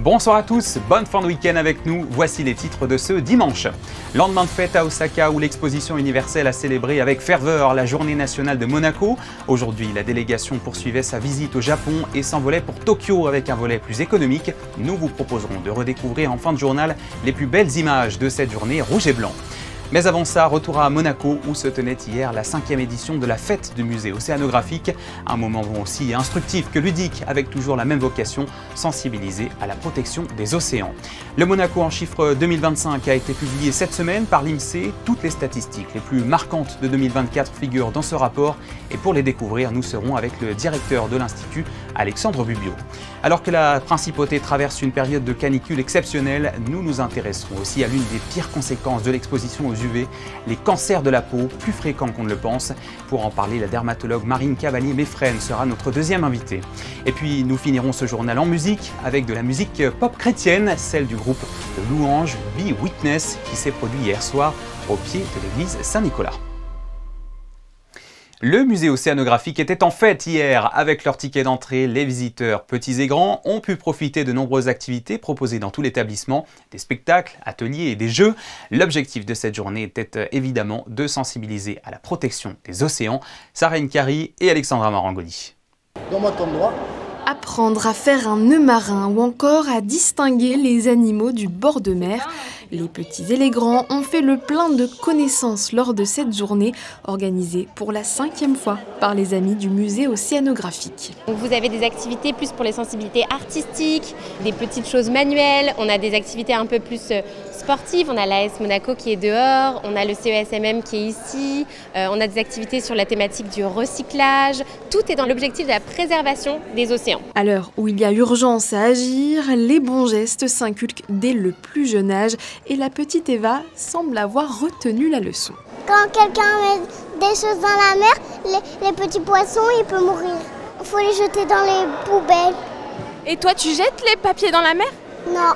Bonsoir à tous, bonne fin de week-end avec nous. Voici les titres de ce dimanche. Lendemain de fête à Osaka où l'exposition universelle a célébré avec ferveur la journée nationale de Monaco. Aujourd'hui, la délégation poursuivait sa visite au Japon et s'envolait pour Tokyo avec un volet plus économique. Nous vous proposerons de redécouvrir en fin de journal les plus belles images de cette journée rouge et blanc. Mais avant ça, retour à Monaco où se tenait hier la 5e édition de la fête du musée océanographique. Un moment aussi instructif que ludique avec toujours la même vocation, sensibiliser à la protection des océans. Le Monaco en chiffres 2025 a été publié cette semaine par l'INSEE. Toutes les statistiques les plus marquantes de 2024 figurent dans ce rapport. Et pour les découvrir, nous serons avec le directeur de l'Institut, Alexandre Bubio. Alors que la principauté traverse une période de canicule exceptionnelle, nous nous intéresserons aussi à l'une des pires conséquences de l'exposition aux UV, les cancers de la peau, plus fréquents qu'on ne le pense. Pour en parler, la dermatologue Marine Cavalier-Meffren sera notre deuxième invitée. Et puis nous finirons ce journal en musique avec de la musique pop chrétienne, celle du groupe de louanges Be Witness qui s'est produit hier soir au pied de l'église Saint-Nicolas. Le musée océanographique était en fête hier. Avec leur ticket d'entrée, les visiteurs, petits et grands, ont pu profiter de nombreuses activités proposées dans tout l'établissement, des spectacles, ateliers et des jeux. L'objectif de cette journée était évidemment de sensibiliser à la protection des océans. Sarah Nkari et Alexandra Marangoli. Dans ma tombe droit. Apprendre à faire un nœud marin ou encore à distinguer les animaux du bord de mer. Les petits et les grands ont fait le plein de connaissances lors de cette journée organisée pour la 5e fois par les amis du musée océanographique. Vous avez des activités plus pour les sensibilités artistiques, des petites choses manuelles, on a des activités un peu plus sportives, on a l'AS Monaco qui est dehors, on a le CESMM qui est ici, on a des activités sur la thématique du recyclage, tout est dans l'objectif de la préservation des océans. À l'heure où il y a urgence à agir, les bons gestes s'inculquent dès le plus jeune âge et la petite Eva semble avoir retenu la leçon. Quand quelqu'un met des choses dans la mer, les petits poissons, ils peuvent mourir. Il faut les jeter dans les poubelles. Et toi, tu jettes les papiers dans la mer? Non.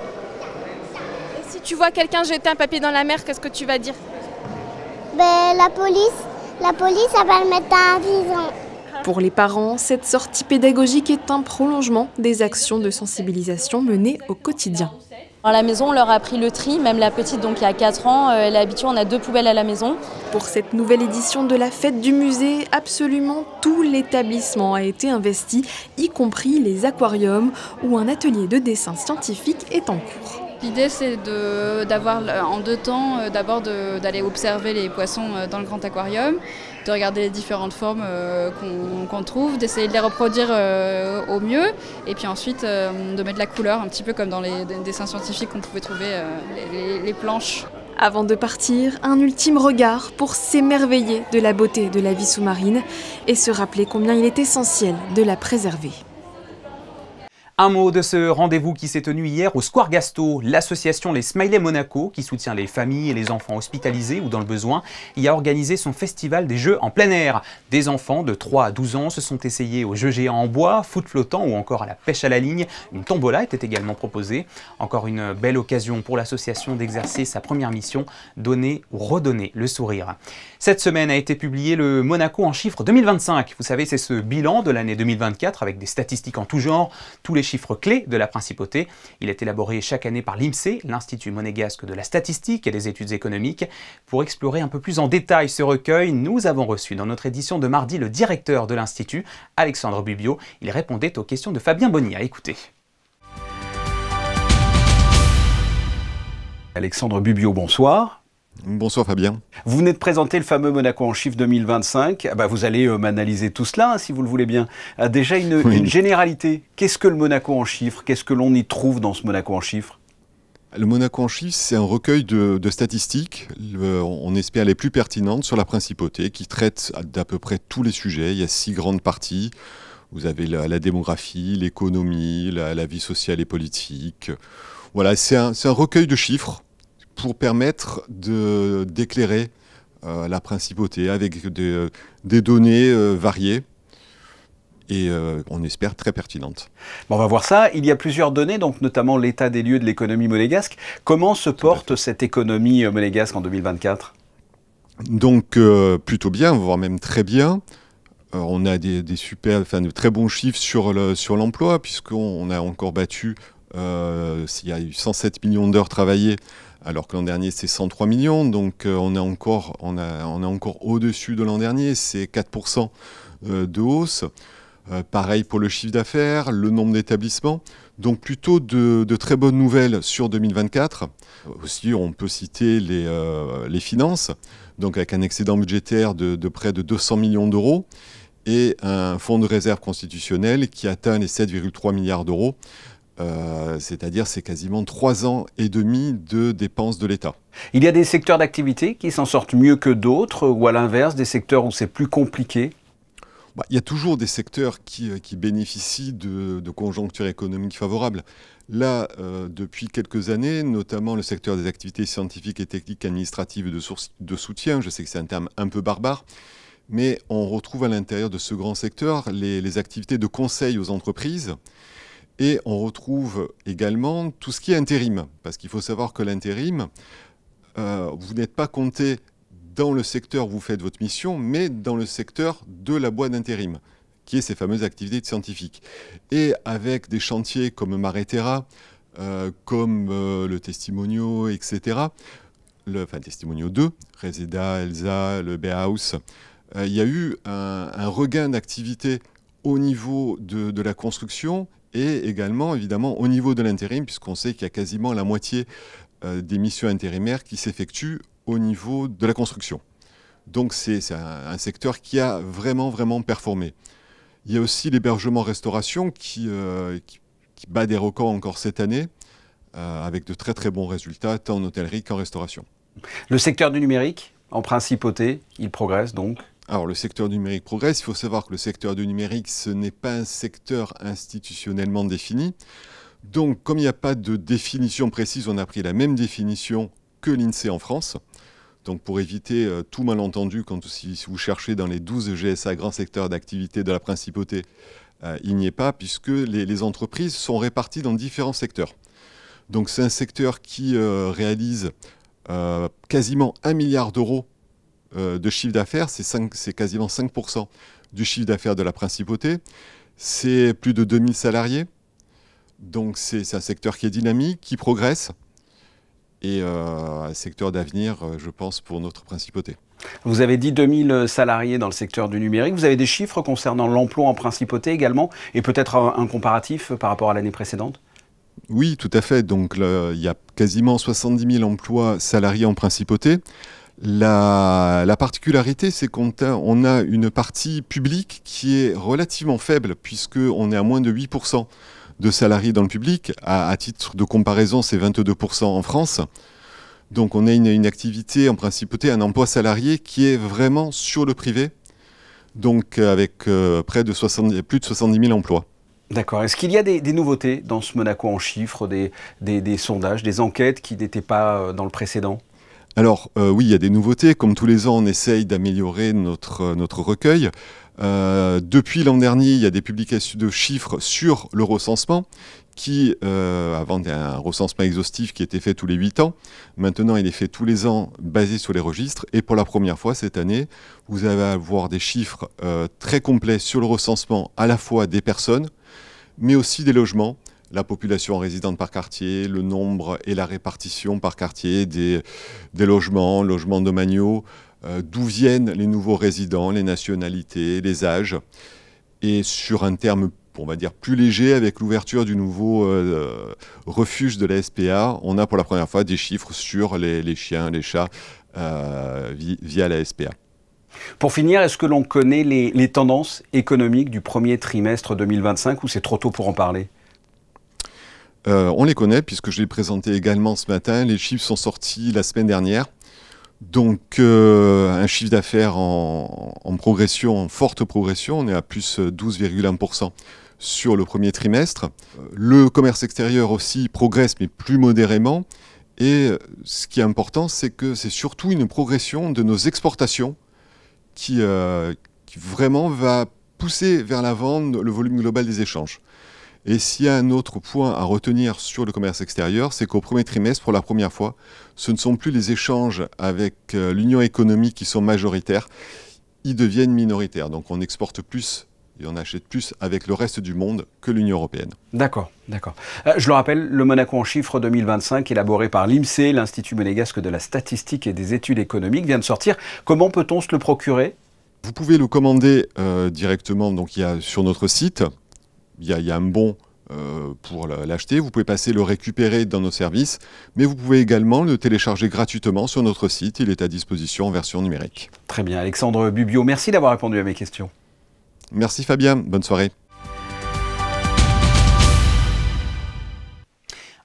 Et si tu vois quelqu'un jeter un papier dans la mer, qu'est-ce que tu vas dire? La police, elle va le mettre dans la prison. Pour les parents, cette sortie pédagogique est un prolongement des actions de sensibilisation menées au quotidien. À la maison, on leur a appris le tri, même la petite, donc il y a 4 ans, elle est habituée, on a 2 poubelles à la maison. Pour cette nouvelle édition de la fête du musée, absolument tout l'établissement a été investi, y compris les aquariums, où un atelier de dessin scientifique est en cours. L'idée, c'est d'avoir en 2 temps, d'abord d'aller observer les poissons dans le grand aquarium, de regarder les différentes formes qu'on trouve, d'essayer de les reproduire au mieux, et puis ensuite de mettre la couleur, un petit peu comme dans les dessins scientifiques qu'on pouvait trouver, les planches. Avant de partir, un ultime regard pour s'émerveiller de la beauté de la vie sous-marine et se rappeler combien il est essentiel de la préserver. Un mot de ce rendez-vous qui s'est tenu hier au Square Gasto. L'association Les Smileys Monaco, qui soutient les familles et les enfants hospitalisés ou dans le besoin, y a organisé son festival des jeux en plein air. Des enfants de 3 à 12 ans se sont essayés aux jeux géants en bois, foot flottant ou encore à la pêche à la ligne. Une tombola était également proposée. Encore une belle occasion pour l'association d'exercer sa première mission, donner ou redonner le sourire. Cette semaine a été publié le Monaco en chiffres 2025. Vous savez, c'est ce bilan de l'année 2024 avec des statistiques en tout genre, tous les chiffres clés de la principauté. Il est élaboré chaque année par l'INSEE, l'Institut monégasque de la statistique et des études économiques. Pour explorer un peu plus en détail ce recueil, nous avons reçu dans notre édition de mardi le directeur de l'Institut, Alexandre Bubio. Il répondait aux questions de Fabien Bonny. À écouter. Alexandre Bubio, bonsoir. Bonsoir Fabien. Vous venez de présenter le fameux Monaco en chiffres 2025. Vous allez m'analyser tout cela, si vous le voulez bien. Déjà une généralité. Qu'est-ce que le Monaco en chiffres? Qu'est-ce que l'on y trouve dans ce Monaco en chiffres? Le Monaco en chiffres, c'est un recueil de statistiques, on espère les plus pertinentes sur la principauté, qui traite d'à peu près tous les sujets. Il y a 6 grandes parties. Vous avez la démographie, l'économie, la vie sociale et politique. Voilà, c'est un recueil de chiffres pour permettre d'éclairer la principauté avec des données variées et on espère très pertinentes. Bon, on va voir ça. Il y a plusieurs données, donc notamment l'état des lieux de l'économie monégasque. Comment se porte cette économie monégasque en 2024? Donc plutôt bien, voire même très bien. On a de très bons chiffres sur l'emploi, puisqu'on a encore battu Il y a eu 107 millions d'heures travaillées, alors que l'an dernier c'est 103 millions, donc on est encore au-dessus de l'an dernier, c'est 4% de hausse. Pareil pour le chiffre d'affaires, le nombre d'établissements, donc plutôt de très bonnes nouvelles sur 2024. Aussi, on peut citer les finances, donc avec un excédent budgétaire de près de 200 millions d'euros et un fonds de réserve constitutionnel qui atteint les 7,3 milliards d'euros. C'est-à-dire c'est quasiment 3 ans et demi de dépenses de l'État. Il y a des secteurs d'activité qui s'en sortent mieux que d'autres, ou à l'inverse, des secteurs où c'est plus compliqué? Il y a toujours des secteurs qui bénéficient de conjonctures économiques favorables. Là, depuis quelques années, notamment le secteur des activités scientifiques et techniques administratives de soutien, je sais que c'est un terme un peu barbare, mais on retrouve à l'intérieur de ce grand secteur les activités de conseil aux entreprises. Et on retrouve également tout ce qui est intérim, parce qu'il faut savoir que l'intérim, vous n'êtes pas compté dans le secteur où vous faites votre mission, mais dans le secteur de la boîte d'intérim, qui est ces fameuses activités scientifiques. Et avec des chantiers comme Maretera, comme le Testimonio, etc., Testimonio 2, Reseda, Elsa, le Bauhaus, il y a eu un regain d'activité au niveau de la construction et également, évidemment, au niveau de l'intérim, puisqu'on sait qu'il y a quasiment la moitié des missions intérimaires qui s'effectuent au niveau de la construction. Donc c'est un secteur qui a vraiment performé. Il y a aussi l'hébergement-restauration qui bat des records encore cette année, avec de très bons résultats, tant en hôtellerie qu'en restauration. Le secteur du numérique, en principauté, il progresse donc? Alors le secteur du numérique progresse. Il faut savoir que le secteur du numérique, ce n'est pas un secteur institutionnellement défini. Donc comme il n'y a pas de définition précise, on a pris la même définition que l'INSEE en France. Donc pour éviter tout malentendu, si vous cherchez dans les 12 GSA, grands secteurs d'activité de la principauté, il n'y est pas, puisque les entreprises sont réparties dans différents secteurs. Donc c'est un secteur qui réalise quasiment 1 milliard d'euros de chiffre d'affaires, c'est quasiment 5% du chiffre d'affaires de la principauté. C'est plus de 2000 salariés, donc c'est un secteur qui est dynamique, qui progresse, et un secteur d'avenir, je pense, pour notre principauté. Vous avez dit 2000 salariés dans le secteur du numérique. Vous avez des chiffres concernant l'emploi en principauté également, et peut-être un comparatif par rapport à l'année précédente? Oui, tout à fait. Donc il y a quasiment 70 000 emplois salariés en principauté. La particularité, c'est qu'on a une partie publique qui est relativement faible, puisqu'on est à moins de 8% de salariés dans le public. À titre de comparaison, c'est 22% en France. Donc on a une activité en principauté, un emploi salarié qui est vraiment sur le privé, donc avec plus de 70 000 emplois. D'accord. Est-ce qu'il y a des nouveautés dans ce Monaco en chiffres, des sondages, des enquêtes qui n'étaient pas dans le précédent? Alors oui, il y a des nouveautés. Comme tous les ans, on essaye d'améliorer notre recueil. Depuis l'an dernier, il y a des publications de chiffres sur le recensement qui, avant, un recensement exhaustif qui était fait tous les 8 ans. Maintenant, il est fait tous les ans basé sur les registres. Et pour la première fois cette année, vous allez avoir des chiffres très complets sur le recensement à la fois des personnes, mais aussi des logements. La population résidente par quartier, le nombre et la répartition par quartier des logements domaniaux, d'où viennent les nouveaux résidents, les nationalités, les âges. Et sur un terme, on va dire, plus léger, avec l'ouverture du nouveau refuge de la SPA, on a pour la première fois des chiffres sur les chiens, les chats, via la SPA. Pour finir, est-ce que l'on connaît les tendances économiques du premier trimestre 2025 ou c'est trop tôt pour en parler? On les connaît puisque je l'ai présenté également ce matin. Les chiffres sont sortis la semaine dernière. Donc un chiffre d'affaires en progression, en forte progression. On est à plus 12,1% sur le premier trimestre. Le commerce extérieur aussi progresse, mais plus modérément. Et ce qui est important, c'est que c'est surtout une progression de nos exportations qui vraiment va pousser vers l'avant le volume global des échanges. Et s'il y a un autre point à retenir sur le commerce extérieur, c'est qu'au premier trimestre, pour la première fois, ce ne sont plus les échanges avec l'Union économique qui sont majoritaires, ils deviennent minoritaires. Donc on exporte plus et on achète plus avec le reste du monde que l'Union européenne. D'accord, d'accord. Je le rappelle, le Monaco en chiffres 2025, élaboré par l'INSEE, l'Institut monégasque de la statistique et des études économiques, vient de sortir. Comment peut-on se le procurer ? Vous pouvez le commander directement, donc il y a sur notre site, il y a un bon pour l'acheter. Vous pouvez passer le récupérer dans nos services, mais vous pouvez également le télécharger gratuitement sur notre site. Il est à disposition en version numérique. Très bien, Alexandre Bubio, merci d'avoir répondu à mes questions. Merci Fabien, bonne soirée.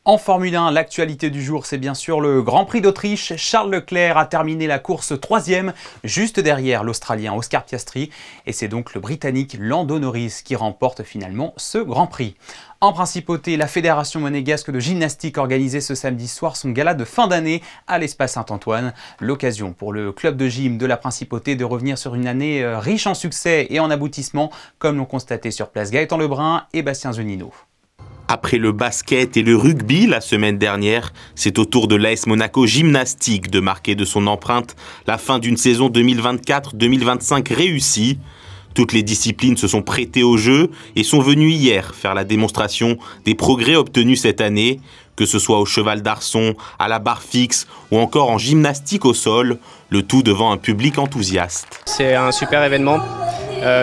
En Formule 1, l'actualité du jour, c'est bien sûr le Grand Prix d'Autriche. Charles Leclerc a terminé la course 3e, juste derrière l'Australien Oscar Piastri. Et c'est donc le Britannique Lando Norris qui remporte finalement ce Grand Prix. En principauté, la Fédération monégasque de gymnastique organisait ce samedi soir son gala de fin d'année à l'Espace Saint-Antoine. L'occasion pour le club de gym de la principauté de revenir sur une année riche en succès et en aboutissements, comme l'ont constaté sur place Gaëtan Lebrun et Bastien Zunino. Après le basket et le rugby la semaine dernière, c'est au tour de l'AS Monaco Gymnastique de marquer de son empreinte la fin d'une saison 2024-2025 réussie. Toutes les disciplines se sont prêtées au jeu et sont venues hier faire la démonstration des progrès obtenus cette année, que ce soit au cheval d'arçon, à la barre fixe ou encore en gymnastique au sol, le tout devant un public enthousiaste. C'est un super événement.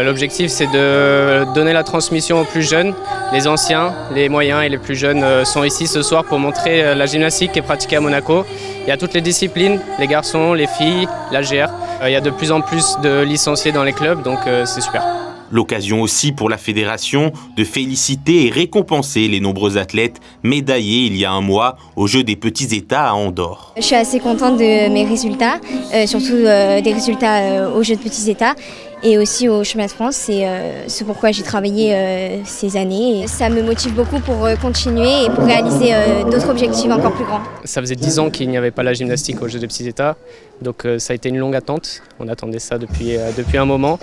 L'objectif, c'est de donner la transmission aux plus jeunes. Les anciens, les moyens et les plus jeunes sont ici ce soir pour montrer la gymnastique qui est pratiquée à Monaco. Il y a toutes les disciplines, les garçons, les filles, la GR. Il y a de plus en plus de licenciés dans les clubs, donc c'est super. L'occasion aussi pour la fédération de féliciter et récompenser les nombreux athlètes médaillés il y a un mois aux Jeux des Petits États à Andorre. Je suis assez contente de mes résultats, surtout des résultats aux Jeux de Petits États et aussi au Championnat de France. C'est pourquoi j'ai travaillé ces années. Et ça me motive beaucoup pour continuer et pour réaliser d'autres objectifs encore plus grands. Ça faisait 10 ans qu'il n'y avait pas la gymnastique aux Jeux des Petits États, donc ça a été une longue attente. On attendait ça depuis un moment.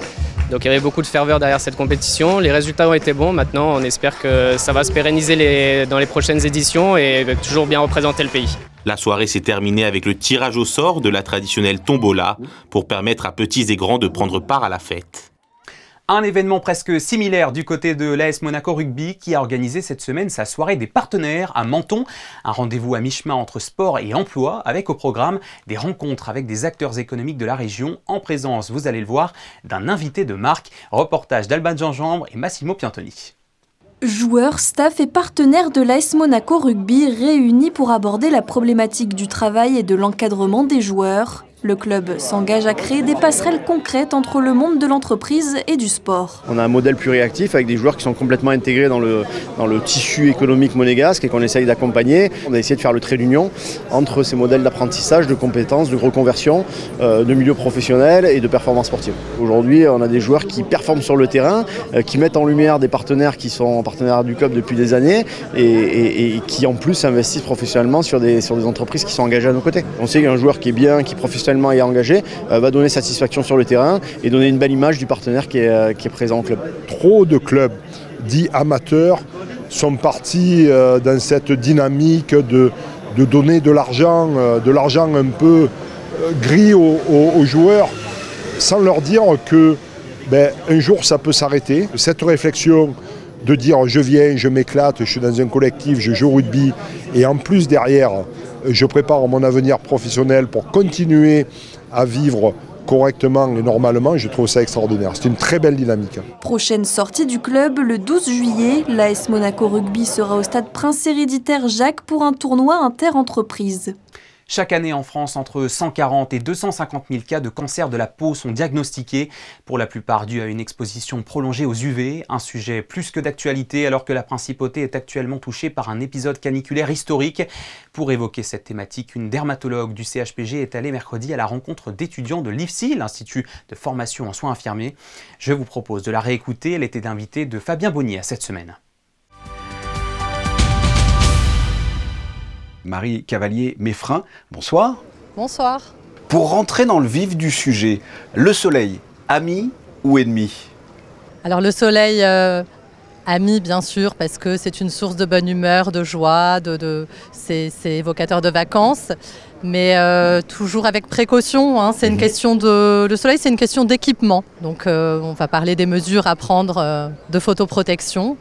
Donc il y avait beaucoup de ferveur derrière cette compétition. Les résultats ont été bons. Maintenant, on espère que ça va se pérenniser dans les prochaines éditions et toujours bien représenter le pays. La soirée s'est terminée avec le tirage au sort de la traditionnelle tombola pour permettre à petits et grands de prendre part à la fête. Un événement presque similaire du côté de l'AS Monaco Rugby qui a organisé cette semaine sa soirée des partenaires à Menton. Un rendez-vous à mi-chemin entre sport et emploi avec au programme des rencontres avec des acteurs économiques de la région en présence, vous allez le voir, d'un invité de marque. Reportage d'Alban Gingembre et Massimo Piantoni. Joueurs, staff et partenaires de l'AS Monaco Rugby réunis pour aborder la problématique du travail et de l'encadrement des joueurs. Le club s'engage à créer des passerelles concrètes entre le monde de l'entreprise et du sport. On a un modèle plus réactif avec des joueurs qui sont complètement intégrés dans le tissu économique monégasque et qu'on essaye d'accompagner. On a essayé de faire le trait d'union entre ces modèles d'apprentissage, de compétences, de reconversion, de milieu professionnel et de performance sportive. Aujourd'hui, on a des joueurs qui performent sur le terrain, qui mettent en lumière des partenaires qui sont partenaires du club depuis des années et qui en plus investissent professionnellement sur des entreprises qui sont engagées à nos côtés. On sait qu'un joueur qui est bien, qui professionnellement est engagé, va donner satisfaction sur le terrain et donner une belle image du partenaire qui est présent au club. Trop de clubs dits amateurs sont partis dans cette dynamique de donner de l'argent un peu gris aux joueurs sans leur dire que un jour ça peut s'arrêter. Cette réflexion de dire je viens, je m'éclate, je suis dans un collectif, je joue au rugby et en plus derrière je prépare mon avenir professionnel pour continuer à vivre correctement et normalement, je trouve ça extraordinaire. C'est une très belle dynamique. Prochaine sortie du club, le 12 juillet, l'AS Monaco Rugby sera au stade Prince Héréditaire Jacques pour un tournoi inter-entreprise. Chaque année en France, entre 140 et 250 000 cas de cancer de la peau sont diagnostiqués, pour la plupart dus à une exposition prolongée aux UV, un sujet plus que d'actualité alors que la principauté est actuellement touchée par un épisode caniculaire historique. Pour évoquer cette thématique, une dermatologue du CHPG est allée mercredi à la rencontre d'étudiants de l'IFSI, l'Institut de formation en soins infirmiers. Je vous propose de la réécouter, elle était invitée de Fabien Bonnier à cette semaine. Marie Cavalier-Meffrin, bonsoir. Bonsoir. Pour rentrer dans le vif du sujet, le soleil, ami ou ennemi? Alors le soleil, ami bien sûr, parce que c'est une source de bonne humeur, de joie, c'est évocateur de vacances. mais toujours avec précaution. Hein. C'est une question le soleil, c'est une question d'équipement. Donc on va parler des mesures à prendre de photoprotection.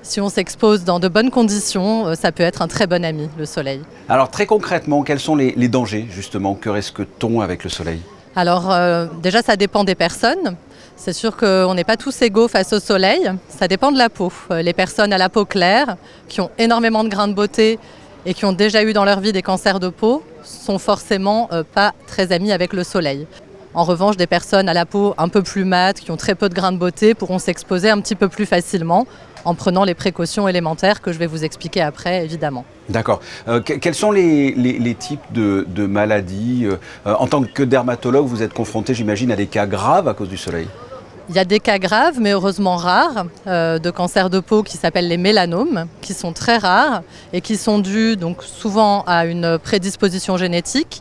Si on s'expose dans de bonnes conditions, ça peut être un très bon ami, le soleil. Alors très concrètement, quels sont les dangers justement? Que risque-t-on avec le soleil? Alors déjà, ça dépend des personnes. C'est sûr qu'on n'est pas tous égaux face au soleil. Ça dépend de la peau. Les personnes à la peau claire, qui ont énormément de grains de beauté et qui ont déjà eu dans leur vie des cancers de peau, sont forcément pas très amis avec le soleil. En revanche, des personnes à la peau un peu plus mate, qui ont très peu de grains de beauté, pourront s'exposer un petit peu plus facilement en prenant les précautions élémentaires que je vais vous expliquer après, évidemment. D'accord. Quels sont les types de maladies en tant que dermatologue, vous êtes confronté, j'imagine, à des cas graves à cause du soleil? Il y a des cas graves, mais heureusement rares, de cancer de peau qui s'appellent les mélanomes, qui sont très rares et qui sont dus donc, souvent à une prédisposition génétique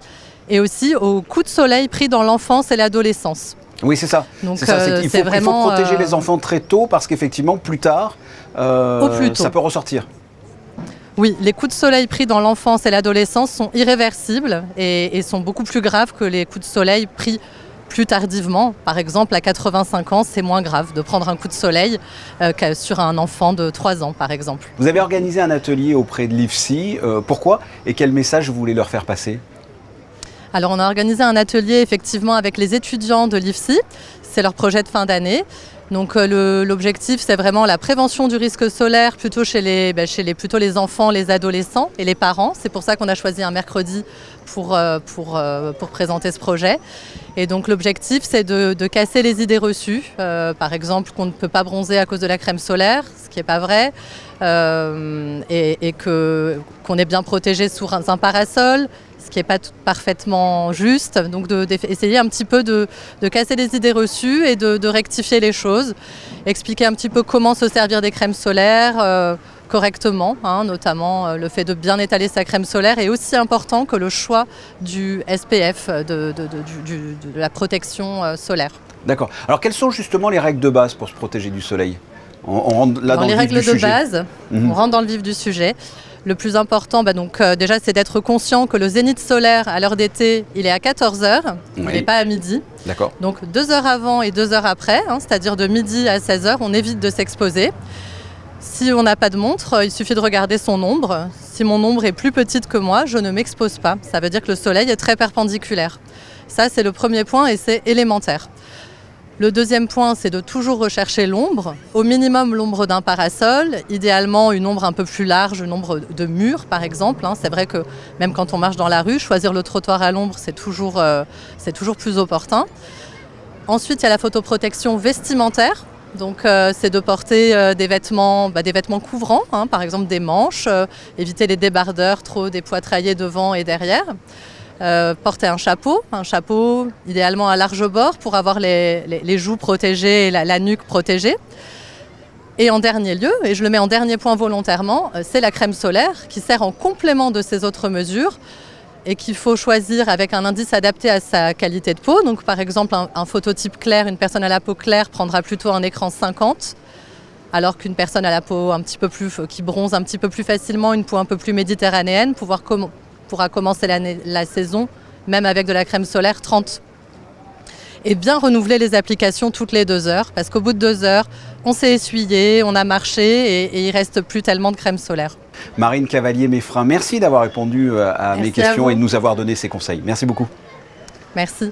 et aussi aux coups de soleil pris dans l'enfance et l'adolescence. Oui, c'est ça. Donc, il faut protéger les enfants très tôt parce qu'effectivement, plus tard, ça peut ressortir. Oui, les coups de soleil pris dans l'enfance et l'adolescence sont irréversibles et sont beaucoup plus graves que les coups de soleil pris plus tardivement. Par exemple, à 85 ans, c'est moins grave de prendre un coup de soleil que sur un enfant de 3 ans, par exemple. Vous avez organisé un atelier auprès de l'IFSI. Pourquoi et quel message vous voulez leur faire passer? Alors, on a organisé un atelier effectivement avec les étudiants de l'IFSI. C'est leur projet de fin d'année. Donc l'objectif, c'est vraiment la prévention du risque solaire plutôt chez plutôt les enfants, les adolescents et les parents. C'est pour ça qu'on a choisi un mercredi pour présenter ce projet. Et donc l'objectif, c'est de casser les idées reçues. Par exemple, qu'on ne peut pas bronzer à cause de la crème solaire, ce qui n'est pas vrai, et qu'on est bien protégé sous un parasol, ce qui n'est pas parfaitement juste. Donc d'essayer un petit peu de casser les idées reçues et de rectifier les choses. Expliquer un petit peu comment se servir des crèmes solaires correctement, hein, notamment le fait de bien étaler sa crème solaire est aussi important que le choix du SPF, de la protection solaire. D'accord. Alors quelles sont justement les règles de base pour se protéger du soleil? On rentre là dans les le vif règles du de sujet. base, on rentre dans le vif du sujet. Le plus important, déjà, c'est d'être conscient que le zénith solaire à l'heure d'été, il est à 14 h, il n'est pas à midi. D'accord. Donc 2 heures avant et 2 heures après, hein, c'est-à-dire de midi à 16 h, on évite de s'exposer. Si on n'a pas de montre, il suffit de regarder son ombre. Si mon ombre est plus petite que moi, je ne m'expose pas. Ça veut dire que le soleil est très perpendiculaire. Ça, c'est le premier point et c'est élémentaire. Le deuxième point, c'est de toujours rechercher l'ombre, au minimum l'ombre d'un parasol, idéalement une ombre un peu plus large, une ombre de mur par exemple. C'est vrai que même quand on marche dans la rue, choisir le trottoir à l'ombre, c'est toujours plus opportun. Ensuite, il y a la photoprotection vestimentaire. Donc c'est de porter des vêtements couvrants, hein, par exemple des manches, éviter les débardeurs trop dépoitraillés devant et derrière. Porter un chapeau idéalement à large bord pour avoir les joues protégées et la nuque protégée. Et en dernier lieu, et je le mets en dernier point volontairement, c'est la crème solaire qui sert en complément de ces autres mesures et qu'il faut choisir avec un indice adapté à sa qualité de peau. Donc par exemple un phototype clair, une personne à la peau claire prendra plutôt un écran 50, alors qu'une personne à la peau qui bronze un petit peu plus facilement, une peau un peu plus méditerranéenne, pourra commencer la saison, même avec de la crème solaire 30. Et bien renouveler les applications toutes les 2 heures, parce qu'au bout de 2 heures, on s'est essuyé, on a marché et il ne reste plus tellement de crème solaire. Marine Cavalier-Meffrin, merci d'avoir répondu à mes questions et de nous avoir donné ces conseils. Merci beaucoup. Merci.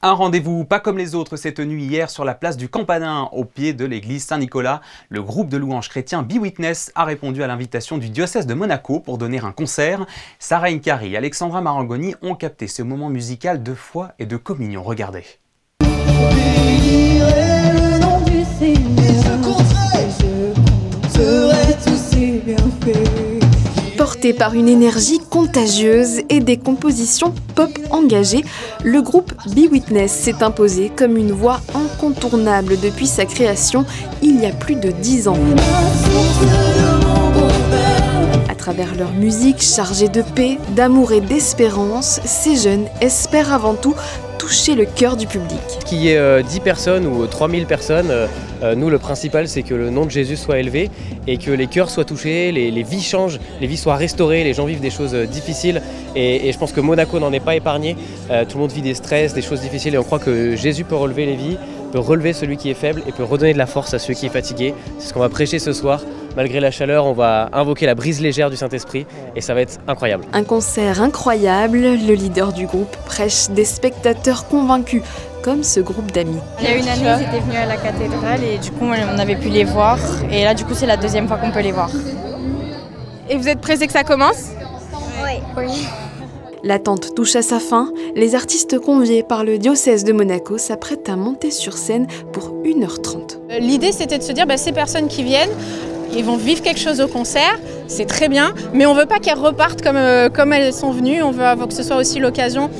Un rendez-vous pas comme les autres s'est tenu hier sur la place du Campanin, au pied de l'église Saint-Nicolas. Le groupe de louanges chrétiens Be Witness a répondu à l'invitation du diocèse de Monaco pour donner un concert. Sarah Incari et Alexandra Marangoni ont capté ce moment musical de foi et de communion. Regardez. Le nom du Seigneur, je compterai tous ses bienfaits. Porté par une énergie contagieuse et des compositions pop engagées, le groupe Be Witness s'est imposé comme une voix incontournable depuis sa création il y a plus de 10 ans. À travers leur musique chargée de paix, d'amour et d'espérance, ces jeunes espèrent avant tout touché le cœur du public. Qu'il y ait 10 personnes ou 3000 personnes, nous le principal c'est que le nom de Jésus soit élevé et que les cœurs soient touchés, les vies changent, les vies soient restaurées, les gens vivent des choses difficiles et je pense que Monaco n'en est pas épargné. Tout le monde vit des stress, des choses difficiles et on croit que Jésus peut relever les vies, peut relever celui qui est faible et peut redonner de la force à celui qui est fatigué. C'est ce qu'on va prêcher ce soir. Malgré la chaleur, on va invoquer la brise légère du Saint-Esprit et ça va être incroyable. Un concert incroyable, le leader du groupe prêche des spectateurs convaincus, comme ce groupe d'amis. Il y a une année, ils étaient venus à la cathédrale et du coup, on avait pu les voir. Et là, du coup, c'est la deuxième fois qu'on peut les voir. Et vous êtes pressés que ça commence? Oui. L'attente touche à sa fin. Les artistes conviés par le diocèse de Monaco s'apprêtent à monter sur scène pour 1h30. L'idée, c'était de se dire, ces personnes qui viennent, ils vont vivre quelque chose au concert, c'est très bien, mais on ne veut pas qu'elles repartent comme elles sont venues. On veut que ce soit aussi l'occasion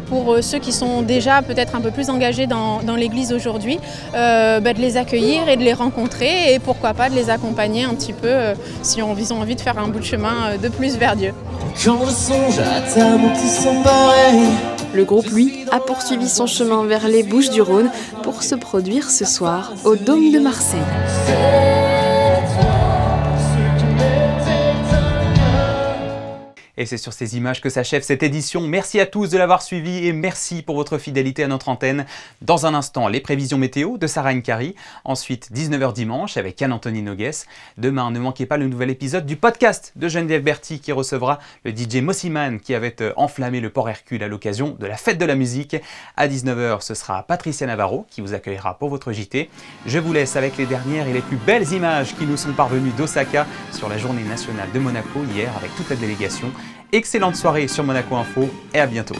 pour ceux qui sont déjà peut-être un peu plus engagés dans l'église aujourd'hui, de les accueillir et de les rencontrer et pourquoi pas de les accompagner un petit peu si ils ont envie de faire un bout de chemin de plus vers Dieu. Quand je songe à ta beauté sans pareil. Le groupe, lui, a poursuivi son chemin vers les Bouches-du-Rhône pour se produire ce soir au Dôme de Marseille. Et c'est sur ces images que s'achève cette édition. Merci à tous de l'avoir suivi et merci pour votre fidélité à notre antenne. Dans un instant, les prévisions météo de Sarah Nkari. Ensuite, 19h dimanche avec Anne-Anthony Nogues. Demain, ne manquez pas le nouvel épisode du podcast de Geneviève Berti qui recevra le DJ Mossiman qui avait enflammé le Port Hercule à l'occasion de la fête de la musique. À 19h, ce sera Patricia Navarro qui vous accueillera pour votre JT. Je vous laisse avec les dernières et les plus belles images qui nous sont parvenues d'Osaka sur la journée nationale de Monaco hier avec toute la délégation. Excellente soirée sur Monaco Info et à bientôt.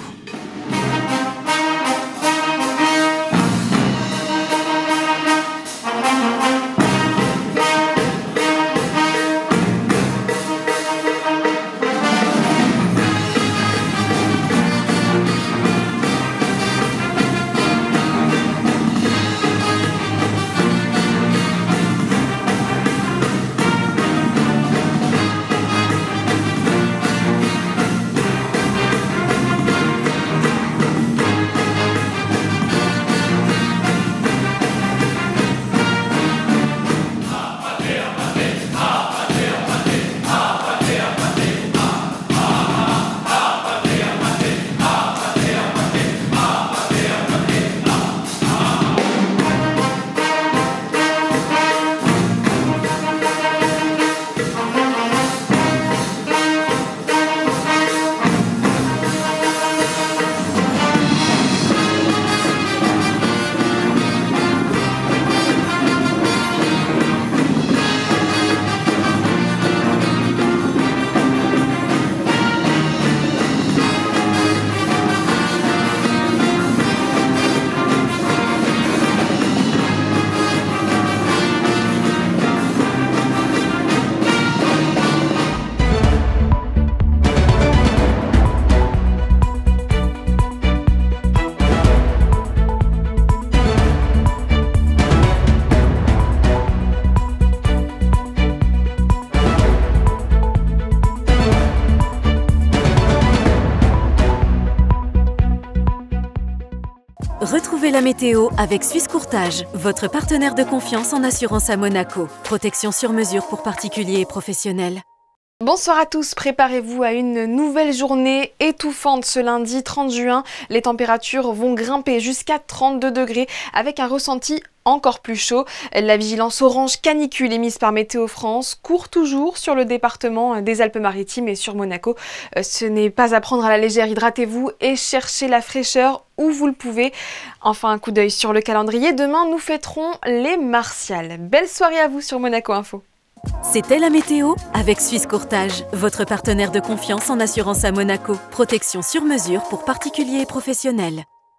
Retrouvez la météo avec Suisse Courtage, votre partenaire de confiance en assurance à Monaco. Protection sur mesure pour particuliers et professionnels. Bonsoir à tous, préparez-vous à une nouvelle journée étouffante ce lundi 30 juin. Les températures vont grimper jusqu'à 32 degrés avec un ressenti encore plus chaud. La vigilance orange canicule émise par Météo France court toujours sur le département des Alpes-Maritimes et sur Monaco. Ce n'est pas à prendre à la légère, hydratez-vous et cherchez la fraîcheur où vous le pouvez. Enfin, un coup d'œil sur le calendrier. Demain, nous fêterons les Martiales. Belle soirée à vous sur Monaco Info. C'était la météo avec Suisse Courtage, votre partenaire de confiance en assurance à Monaco. Protection sur mesure pour particuliers et professionnels.